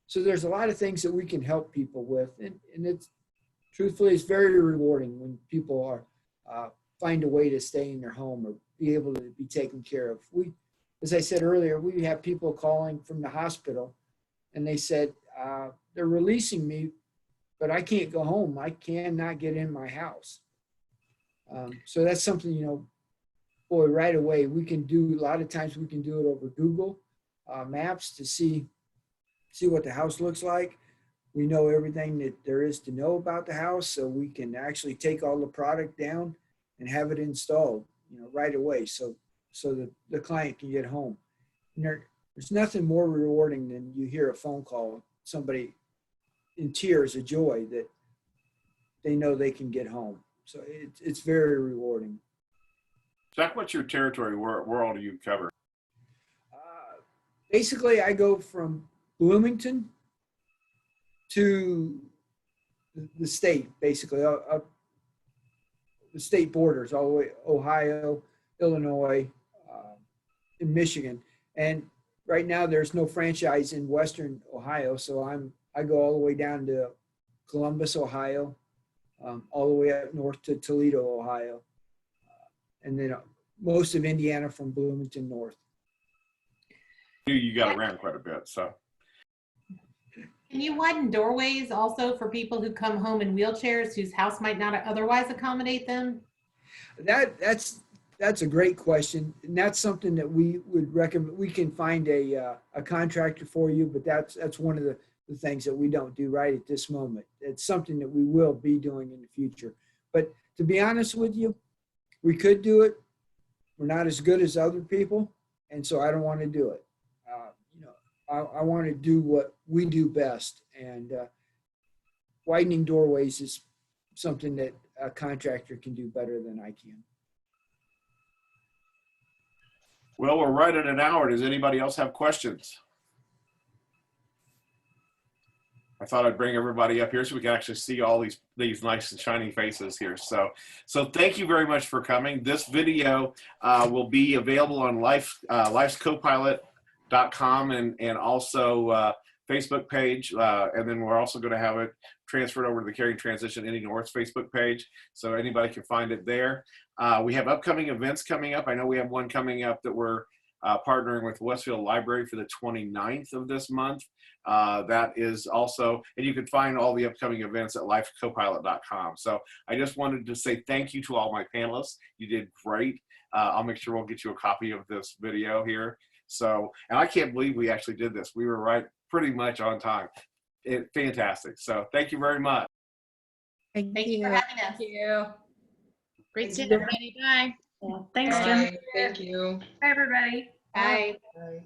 So there's a lot of things that we can help people with. And it's truthfully, it's very rewarding when people are find a way to stay in their home or be able to be taken care of. As I said earlier, we have people calling from the hospital and they said, they're releasing me, but I can't go home. I cannot get in my house. So that's something, boy, right away, we can do, a lot of times we can do it over Google Maps to see what the house looks like. We know everything that there is to know about the house, so we can actually take all the product down and have it installed, right away, so the client can get home. And there's nothing more rewarding than you hear a phone call, somebody in tears of joy that they know they can get home. So it's very rewarding. Jack, what's your territory? Where all do you cover? Basically, I go from Bloomington to the state, basically, up the state borders, all the way Ohio, Illinois, and Michigan. And right now, there's no franchise in Western Ohio, so I go all the way down to Columbus, Ohio, all the way up north to Toledo, Ohio, and then most of Indiana from Bloomington north. You got around quite a bit, so. Can you widen doorways also for people who come home in wheelchairs whose house might not otherwise accommodate them? That's a great question, and that's something that we would recommend. We can find a contractor for you, but that's one of the things that we don't do right at this moment. It's something that we will be doing in the future. But to be honest with you, we could do it. We're not as good as other people, and so I don't want to do it. I want to do what we do best, and widening doorways is something that a contractor can do better than I can. Well, we're right at an hour. Does anybody else have questions? I thought I'd bring everybody up here so we can actually see all these nice and shiny faces here. So thank you very much for coming. This video will be available on lifescopilot.com and also Facebook page. And then we're also going to have it transferred over to the Caring Transition Indy North Facebook page, so anybody can find it there. We have upcoming events coming up. I know we have one coming up that we're partnering with Westfield Library for the 29th of this month. That is also, and you can find all the upcoming events at lifecopilot.com. So I just wanted to say thank you to all my panelists. You did great. I'll make sure we'll get you a copy of this video here. So, and I can't believe we actually did this. We were right pretty much on time. Fantastic. So thank you very much. Thank you for having us. Thank you. Great stuff, everybody. Bye. Yeah. Thanks, Jim. Bye. Thank you. Bye, everybody. Bye. Bye.